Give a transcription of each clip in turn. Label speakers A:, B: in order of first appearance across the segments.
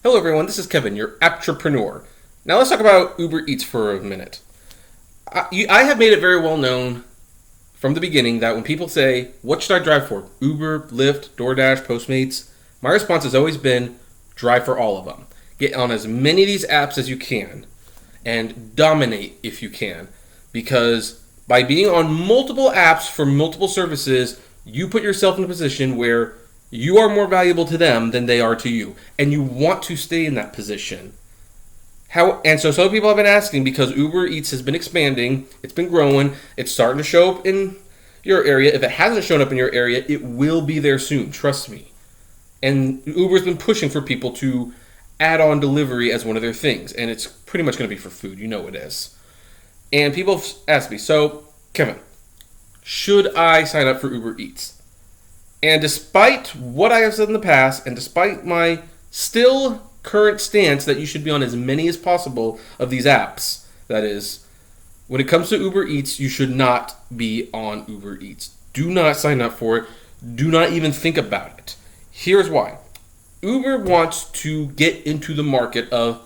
A: Hello everyone, this is Kevin, your entrepreneur. Now let's talk about Uber Eats for a minute. I have made it very well known from the beginning that when people say, what should I drive for? Uber, Lyft, DoorDash, Postmates? My response has always been, drive for all of them. Get on as many of these apps as you can and dominate if you can. Because by being on multiple apps for multiple services, you put yourself in a position where you are more valuable to them than they are to you. And you want to stay in that position. So some people have been asking because Uber Eats has been expanding, it's been growing, it's starting to show up in your area. If it hasn't shown up in your area, it will be there soon, trust me. And Uber's been pushing for people to add on delivery as one of their things. And it's pretty much going to be for food, you know it is. And people have asked me, so Kevin, should I sign up for Uber Eats? And despite what I have said in the past, and despite my still current stance that you should be on as many as possible of these apps, that is, when it comes to Uber Eats, you should not be on Uber Eats. Do not sign up for it. Do not even think about it. Here's why. Uber wants to get into the market of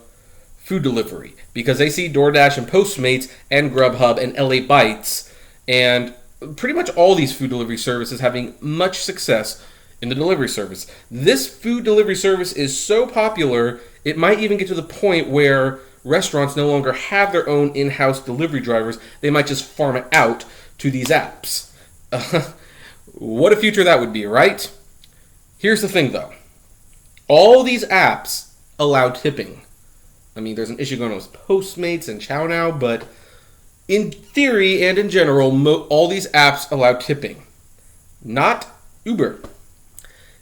A: food delivery because they see DoorDash and Postmates and Grubhub and LA Bites and pretty much all these food delivery services having much success in the delivery service. This food delivery service is so popular, it might even get to the point where restaurants no longer have their own in-house delivery drivers. They might just farm it out to these apps. What a future that would be, right? Here's the thing, though. All these apps allow tipping. I mean, there's an issue going on with Postmates and ChowNow, but in theory and in general, all these apps allow tipping. Not Uber.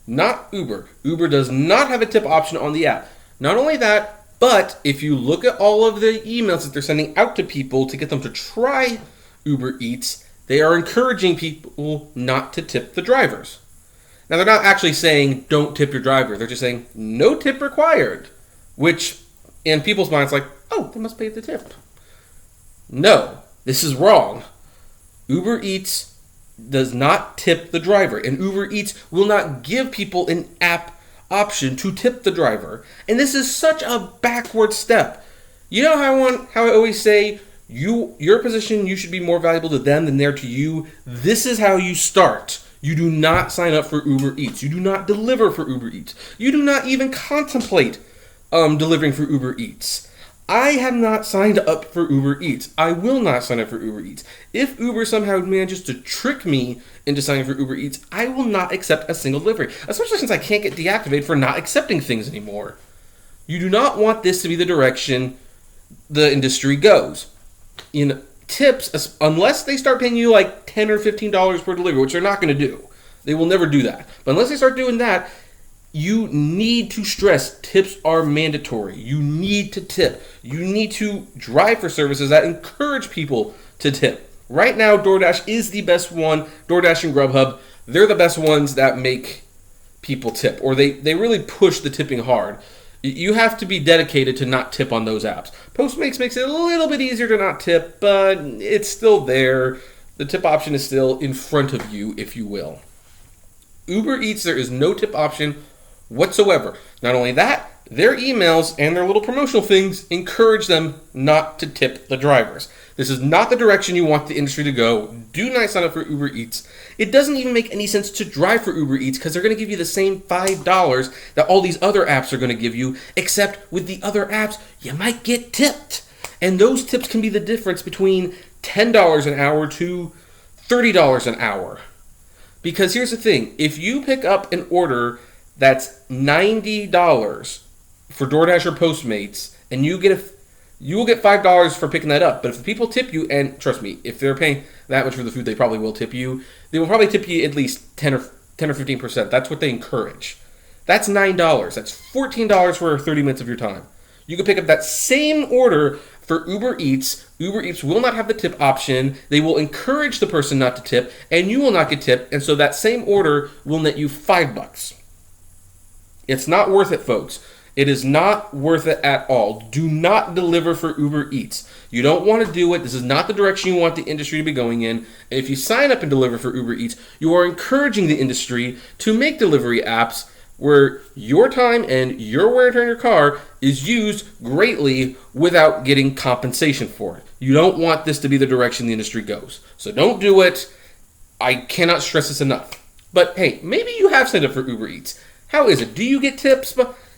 A: Not Uber. Uber does not have a tip option on the app. Not only that, but if you look at all of the emails that they're sending out to people to get them to try Uber Eats, they are encouraging people not to tip the drivers. Now, they're not actually saying don't tip your driver. They're just saying no tip required, which in people's minds like, oh, they must pay the tip. No, this is wrong. Uber Eats does not tip the driver, and Uber Eats will not give people an app option to tip the driver. And this is such a backward step. You know how I always say, your position, you should be more valuable to them than they're to you. This is how you start. You do not sign up for Uber Eats. You do not deliver for Uber Eats. You do not even contemplate delivering for Uber Eats. I have not signed up for Uber Eats. I will not sign up for Uber Eats. If Uber somehow manages to trick me into signing for Uber Eats, I will not accept a single delivery, especially since I can't get deactivated for not accepting things anymore. You do not want this to be the direction the industry goes. In tips, unless they start paying you like $10 or $15 per delivery, which they're not going to do. They will never do that. But unless they start doing that, you need to stress tips are mandatory. You need to tip. You need to drive for services that encourage people to tip. Right now, DoorDash is the best one. DoorDash and Grubhub, they're the best ones that make people tip, or they really push the tipping hard. You have to be dedicated to not tip on those apps. Postmates makes it a little bit easier to not tip, but it's still there. The tip option is still in front of you, if you will. Uber Eats, there is no tip option whatsoever. Not only that, their emails and their little promotional things encourage them not to tip the drivers. This is not the direction you want the industry to go. Do not sign up for Uber Eats. It doesn't even make any sense to drive for Uber Eats because they're going to give you the same $5 that all these other apps are going to give you, except with the other apps, you might get tipped. And those tips can be the difference between $10 an hour to $30 an hour. Because here's the thing, if you pick up an order that's $90 for DoorDash or Postmates, and you will get $5 for picking that up. But if the people tip you, and trust me, if they're paying that much for the food, they probably will tip you. They will probably tip you at least 10 or 15%. That's what they encourage. That's $9. That's $14 for 30 minutes of your time. You can pick up that same order for Uber Eats. Uber Eats will not have the tip option. They will encourage the person not to tip, and you will not get tipped. And so that same order will net you $5. It's not worth it, folks. It is not worth it at all. Do not deliver for Uber Eats. You don't want to do it. This is not the direction you want the industry to be going in. And if you sign up and deliver for Uber Eats, you are encouraging the industry to make delivery apps where your time and your wear and tear on your car is used greatly without getting compensation for it. You don't want this to be the direction the industry goes. So don't do it. I cannot stress this enough. But hey, maybe you have signed up for Uber Eats. How is it? Do you get tips?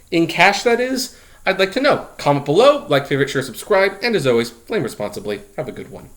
A: In cash, that is? I'd like to know. Comment below, like, favorite, share, subscribe, and as always, flame responsibly. Have a good one.